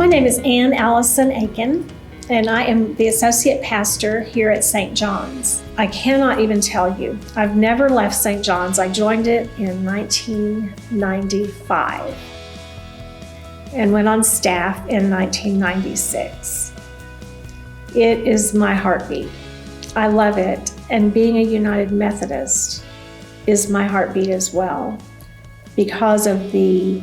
name is Ann Allison Akin, and I am the associate pastor here at St. John's. I cannot even tell you, I've never left St. John's. I joined it in 1995 and went on staff in 1996. It is my heartbeat. I love it, and being a United Methodist is my heartbeat as well because of the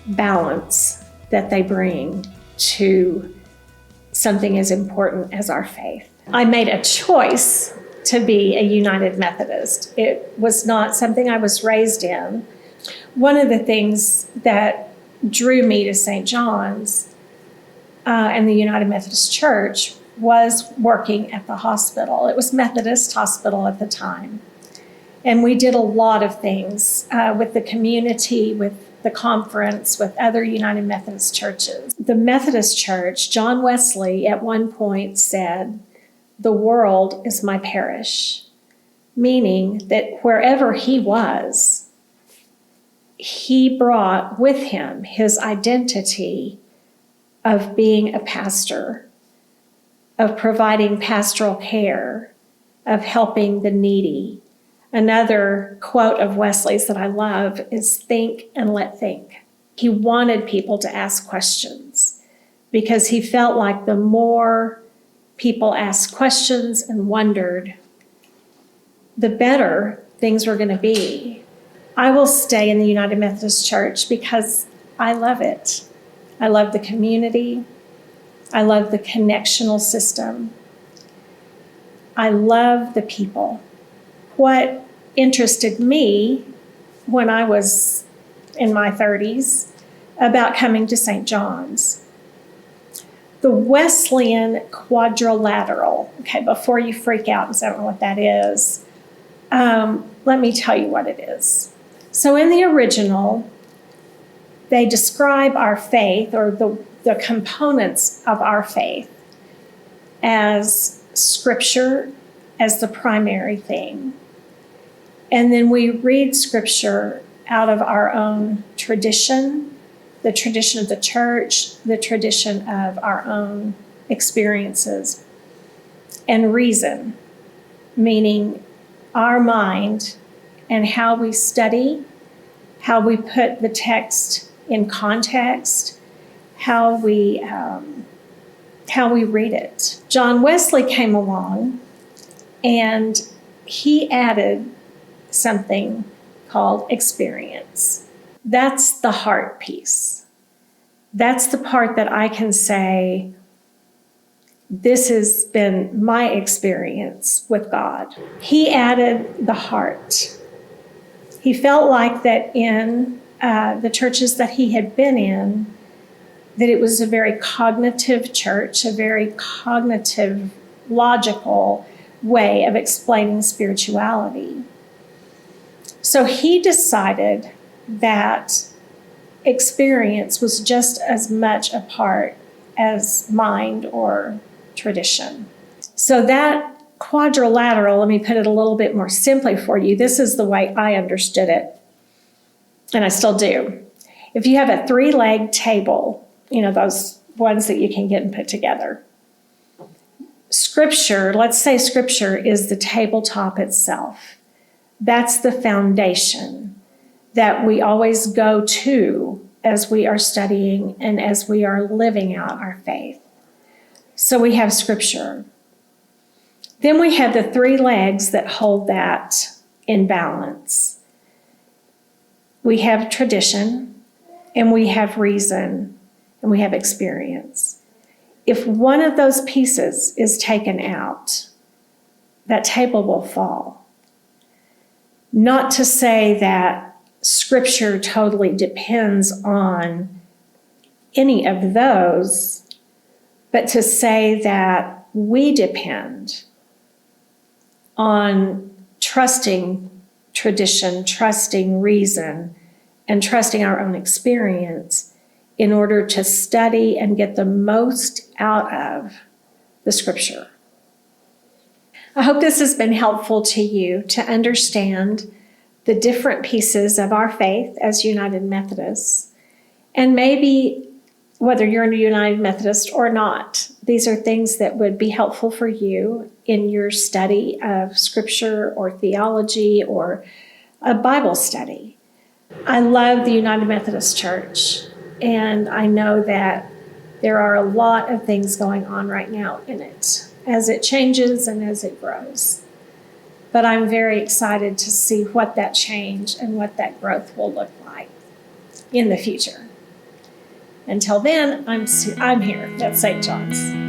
balance that they bring to something as important as our faith. I made a choice to be a United Methodist. It was not something I was raised in. One of the things that drew me to St. John's and the United Methodist Church was working at the hospital. It was Methodist Hospital at the time. And we did a lot of things with the community, with the conference, with other United Methodist churches. The Methodist Church, John Wesley at one point said, "The world is my parish," meaning that wherever he was, he brought with him his identity of being a pastor, of providing pastoral care, of helping the needy. Another quote of Wesley's that I love is "think and let think." He wanted people to ask questions because he felt like the more people asked questions and wondered, the better things were going to be. I will stay in the United Methodist Church because I love it. I love the community. I love the connectional system. I love the people. What interested me when I was in my 30s about coming to St. John's, the Wesleyan quadrilateral. Okay, before you freak out and say, I don't know what that is, let me tell you what it is. So in the original, they describe our faith, or the components of our faith, as Scripture as the primary thing. And then we read Scripture out of our own tradition, the tradition of the church, the tradition of our own experiences, and reason, meaning our mind and how we study, how we put the text in context, how we read it. John Wesley came along and he added something called experience. That's the heart piece. That's the part that I can say, this has been my experience with God. He added the heart. He felt like that in the churches that he had been in, that it was a very cognitive church, a very cognitive, logical way of explaining spirituality. So he decided that experience was just as much a part as mind or tradition. So that quadrilateral, let me put it a little bit more simply for you. This is the way I understood it, and I still do. If you have a 3-leg table, you know, those ones that you can get and put together, Scripture, let's say Scripture is the tabletop itself. That's the foundation that we always go to as we are studying and as we are living out our faith. So we have Scripture. Then we have the 3 legs that hold that in balance. We have tradition, and we have reason, and we have experience. If one of those pieces is taken out, that table will fall. Not to say that Scripture totally depends on any of those, but to say that we depend on trusting tradition, trusting reason, and trusting our own experience in order to study and get the most out of the Scripture. I hope this has been helpful to you to understand the different pieces of our faith as United Methodists, and maybe whether you're a United Methodist or not. These are things that would be helpful for you in your study of Scripture or theology or a Bible study. I love the United Methodist Church, and I know that there are a lot of things going on right now in it as it changes and as it grows. But I'm very excited to see what that change and what that growth will look like in the future. Until then, I'm here at St. John's.